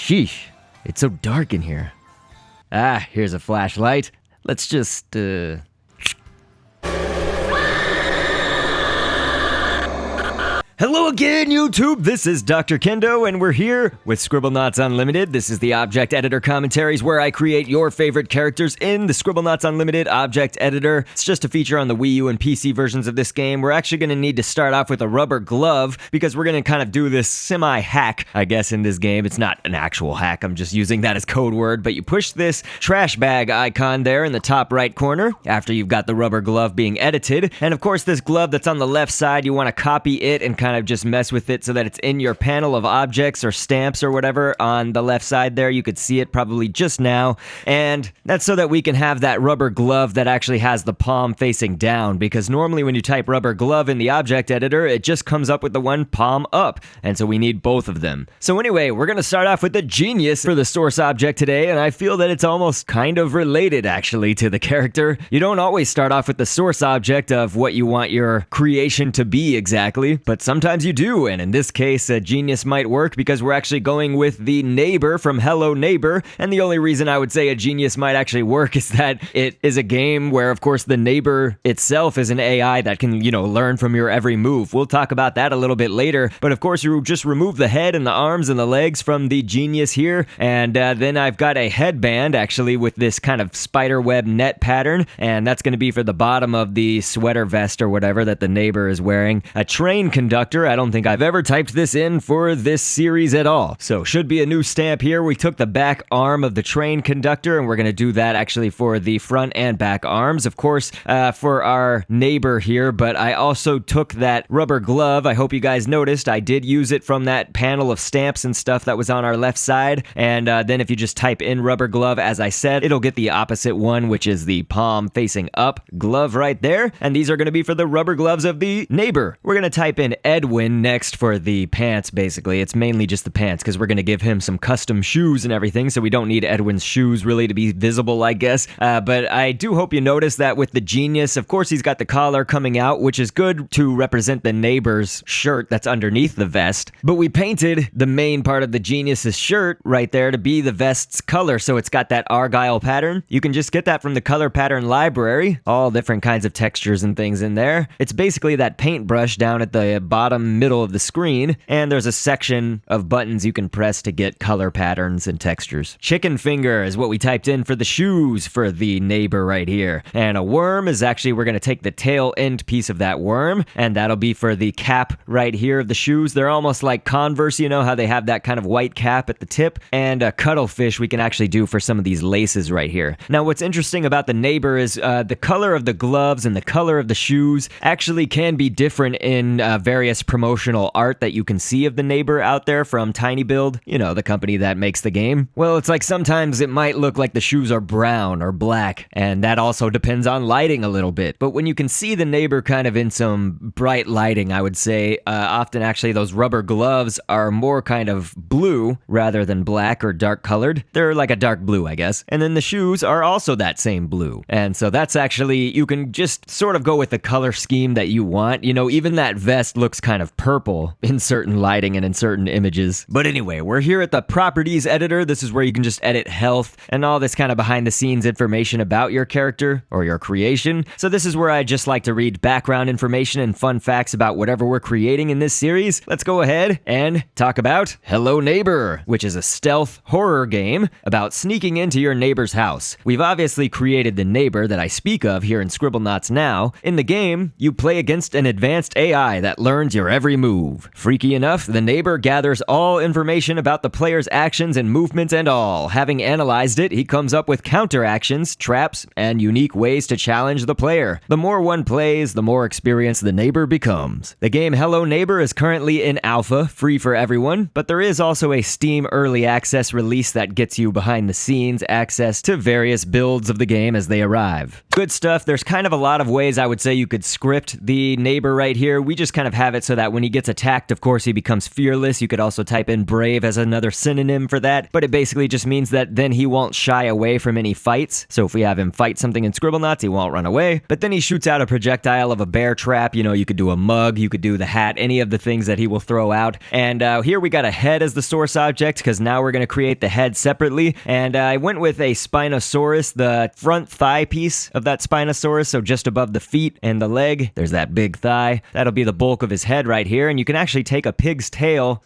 Sheesh, it's so dark in here. Ah, here's a flashlight. Let's just, Hello again, YouTube! This is Dr. Kendo, and we're here with Scribblenauts Unlimited. This is the Object Editor commentaries where I create your favorite characters in the Scribblenauts Unlimited Object Editor. It's just a feature on the Wii U and PC versions of this game. We're actually going to need to start off with a rubber glove because we're going to kind of do this semi-hack, I guess, in this game. It's not an actual hack, I'm just using that as code word, but you push this trash bag icon there in the top right corner after you've got the rubber glove being edited. And of course, this glove that's on the left side, you want to copy it and kind of just mess with it so that it's in your panel of objects or stamps or whatever on the left side there. You could see it probably just now. And that's so that we can have that rubber glove that actually has the palm facing down, because normally when you type rubber glove in the object editor, it just comes up with the one palm up. And so we need both of them. So anyway, we're going to start off with the genius for the source object today, and I feel that it's almost kind of related actually to the character. You don't always start off with the source object of what you want your creation to be exactly, but sometimes you do, and in this case, a genius might work because we're actually going with the neighbor from Hello Neighbor, and the only reason I would say a genius might actually work is that it is a game where, of course, the neighbor itself is an AI that can, learn from your every move. We'll talk about that a little bit later, but of course, you just remove the head and the arms and the legs from the genius here, and then I've got a headband, actually, with this kind of spider web net pattern, and that's going to be for the bottom of the sweater vest or whatever that the neighbor is wearing. A train conductor, I don't think I've ever typed this in for this series at all. So should be a new stamp here. We took the back arm of the train conductor and we're going to do that actually for the front and back arms, of course, for our neighbor here. But I also took that rubber glove. I hope you guys noticed I did use it from that panel of stamps and stuff that was on our left side. And then if you just type in rubber glove, as I said, it'll get the opposite one, which is the palm facing up glove right there. And these are going to be for the rubber gloves of the neighbor. We're going to type in Edwin next for the pants, basically. It's mainly just the pants because we're going to give him some custom shoes and everything, so we don't need Edwin's shoes really to be visible, I guess. But I do hope you notice that with the genius, of course, he's got the collar coming out, which is good to represent the neighbor's shirt that's underneath the vest. But we painted the main part of the genius's shirt right there to be the vest's color, so it's got that argyle pattern. You can just get that from the color pattern library, all different kinds of textures and things in there. It's basically that paintbrush down at the bottom middle of the screen, and there's a section of buttons you can press to get color patterns and textures. Chicken finger is what we typed in for the shoes for the neighbor right here. And a worm is actually, we're going to take the tail end piece of that worm, and that'll be for the cap right here of the shoes. They're almost like Converse, how they have that kind of white cap at the tip. And a cuttlefish we can actually do for some of these laces right here. Now, what's interesting about the neighbor is the color of the gloves and the color of the shoes actually can be different in various promotional art that you can see of the neighbor out there from Tiny Build, the company that makes the game. Well, it's like sometimes it might look like the shoes are brown or black, and that also depends on lighting a little bit. But when you can see the neighbor kind of in some bright lighting, I would say, often actually those rubber gloves are more kind of blue rather than black or dark colored. They're like a dark blue, I guess. And then the shoes are also that same blue. And so that's actually, you can just sort of go with the color scheme that you want. Even that vest looks kind of purple in certain lighting and in certain images. But anyway, we're here at the properties editor. This is where you can just edit health and all this kind of behind the scenes information about your character or your creation. So this is where I just like to read background information and fun facts about whatever we're creating in this series. Let's go ahead and talk about Hello Neighbor, which is a stealth horror game about sneaking into your neighbor's house. We've obviously created the neighbor that I speak of here in Scribblenauts now. In the game, you play against an advanced AI that learns your every move. Freaky enough, the neighbor gathers all information about the player's actions and movements and all. Having analyzed it, he comes up with counteractions, traps, and unique ways to challenge the player. The more one plays, the more experienced the neighbor becomes. The game Hello Neighbor is currently in alpha, free for everyone, but there is also a Steam early access release that gets you behind the scenes access to various builds of the game as they arrive. Good stuff. There's kind of a lot of ways I would say you could script the neighbor right here. We just kind of have it it so that when he gets attacked, of course, he becomes fearless. You could also type in brave as another synonym for that, but it basically just means that then he won't shy away from any fights. So if we have him fight something in Scribblenauts, he won't run away, but then he shoots out a projectile of a bear trap. You could do a mug, you could do the hat, any of the things that he will throw out. And here we got a head as the source object, because now we're going to create the head separately. And I went with a Spinosaurus, the front thigh piece of that Spinosaurus, so just above the feet and the leg, there's that big thigh. That'll be the bulk of his head right here. And you can actually take a pigtail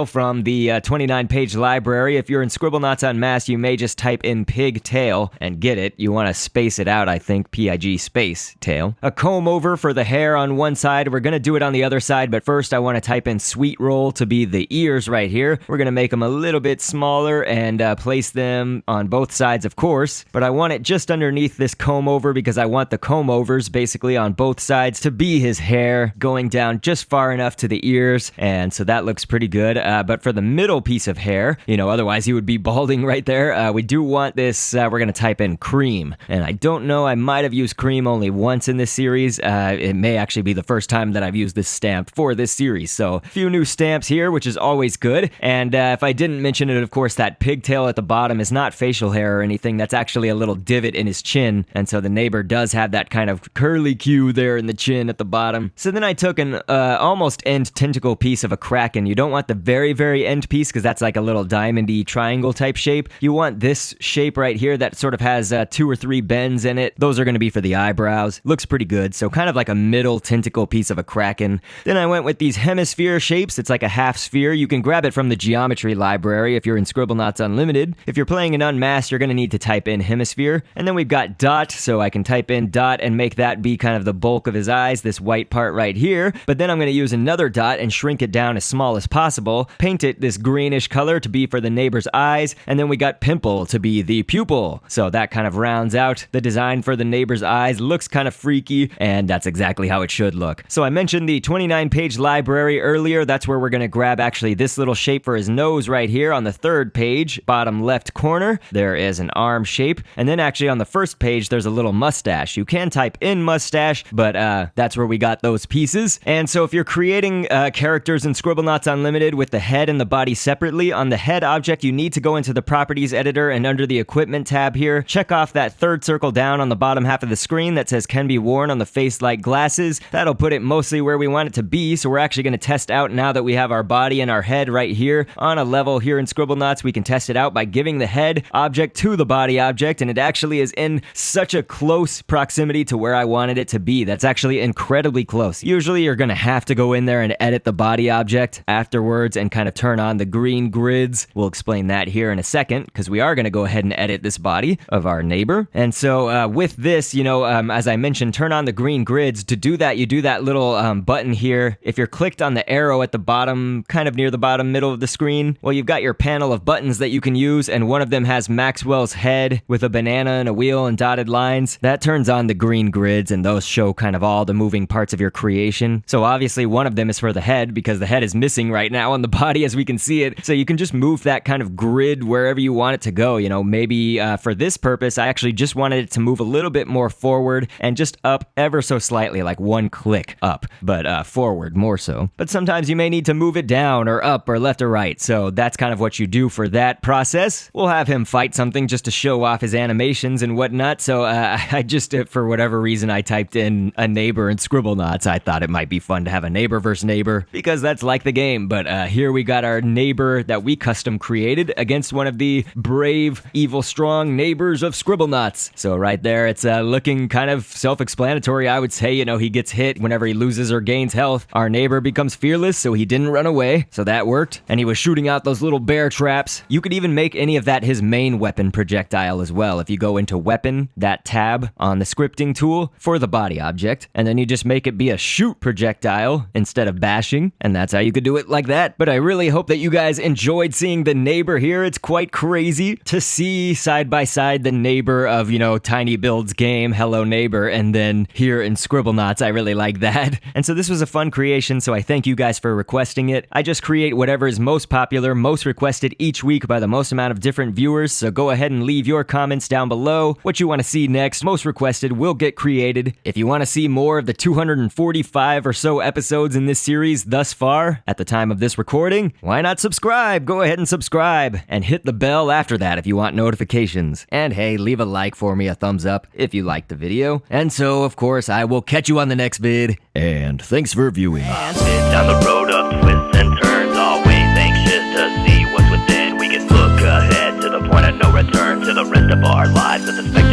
from the 29-page library. If you're in Scribblenauts Unmasked, you may just type in pigtail and get it. You want to space it out, I think, P-I-G space tail. A comb over for the hair on one side. We're going to do it on the other side, but first I want to type in sweet roll to be the ears right here. We're going to make them a little bit smaller and place them on both sides, of course, but I want it just underneath this comb over because I want the comb overs basically on both sides to be his hair going down just far enough to the ears, and so that looks pretty good. But for the middle piece of hair, otherwise he would be balding right there, we do want this, we're going to type in cream, and I don't know, I might have used cream only once in this series. It may actually be the first time that I've used this stamp for this series, so a few new stamps here, which is always good. And if I didn't mention it, of course, that pigtail at the bottom is not facial hair or anything. That's actually a little divot in his chin, and so the neighbor does have that kind of curly Q there in the chin at the bottom. So then I took an almost end tentacle piece of a kraken. You don't want the very, very end piece because that's like a little diamondy triangle type shape. You want this shape right here that sort of has 2 or 3 bends in it. Those are going to be for the eyebrows. Looks pretty good. So kind of like a middle tentacle piece of a kraken. Then I went with these hemisphere shapes. It's like a half sphere. You can grab it from the geometry library if you're in Scribblenauts Unlimited. If you're playing in Unmasked, you're going to need to type in hemisphere. And then we've got dot, so I can type in dot and make that be kind of the bulk of his eyes, this white part right here. But then I'm going to use another dot and shrink it down as small as possible, paint it this greenish color to be for the neighbor's eyes, and then we got pimple to be the pupil. So that kind of rounds out the design for the neighbor's eyes. Looks kind of freaky, and that's exactly how it should look. So I mentioned the 29-page library earlier. That's where we're going to grab actually this little shape for his nose right here on the 3rd page, bottom left corner. There is an arm shape, and then actually on the 1st page there's a little mustache. You can type in mustache, but that's where we got those pieces. And so if you're creating characters in Scribblenauts Unlimited with the head and the body separately, on the head object you need to go into the properties editor, and under the equipment tab here, check off that 3rd circle down on the bottom half of the screen that says can be worn on the face like glasses. That'll put it mostly where we want it to be. So we're actually going to test out, now that we have our body and our head right here on a level here in Scribblenauts, we can test it out by giving the head object to the body object, and it actually is in such a close proximity to where I wanted it to be. That's actually incredibly close. Usually you're going to have to go in there and edit the body object afterwards and kind of turn on the green grids. We'll explain that here in a second, because we are going to go ahead and edit this body of our neighbor. And so with this, as I mentioned, turn on the green grids. To do that, you do that little button here. If you're clicked on the arrow at the bottom, kind of near the bottom middle of the screen, well, you've got your panel of buttons that you can use, and one of them has Maxwell's head with a banana and a wheel and dotted lines. That turns on the green grids, and those show kind of all the moving parts of your creation. So obviously one of them is for the head, because the head is missing right now on the body as we can see it. So you can just move that kind of grid wherever you want it to go. Maybe for this purpose, I actually just wanted it to move a little bit more forward and just up ever so slightly, like 1 click up, but forward more so. But sometimes you may need to move it down or up or left or right. So that's kind of what you do for that process. We'll have him fight something just to show off his animations and whatnot. So I just, for whatever reason, I typed in a neighbor in Scribblenauts. I thought it might be fun to have a neighbor versus neighbor, because that's like the game. But here we got our neighbor that we custom created against one of the brave, evil, strong neighbors of Scribblenauts. So right there, it's looking kind of self-explanatory, I would say. He gets hit whenever he loses or gains health. Our neighbor becomes fearless, so he didn't run away. So that worked. And he was shooting out those little bear traps. You could even make any of that his main weapon projectile as well. If you go into weapon, that tab on the scripting tool for the body object, and then you just make it be a shoot projectile instead of bashing, and that's how you could do it like that. But I really hope that you guys enjoyed seeing the neighbor here. It's quite crazy to see side by side the neighbor of, Tiny Build's game, Hello Neighbor, and then here in Scribblenauts. I really like that. And so this was a fun creation, so I thank you guys for requesting it. I just create whatever is most popular, most requested each week by the most amount of different viewers, so go ahead and leave your comments down below. What you want to see next, most requested, will get created. If you want to see more of the 245 or so episodes episodes in this series thus far at the time of this recording, why not subscribe? Go ahead and subscribe and hit the bell after that if you want notifications. And hey, leave a like for me, a thumbs up if you liked the video. And so, of course, I will catch you on the next vid. And thanks for viewing. Down the road of twists and turns, always anxious to see what's within. We can look ahead to the point of no return, to the rest of our lives at the spectrum.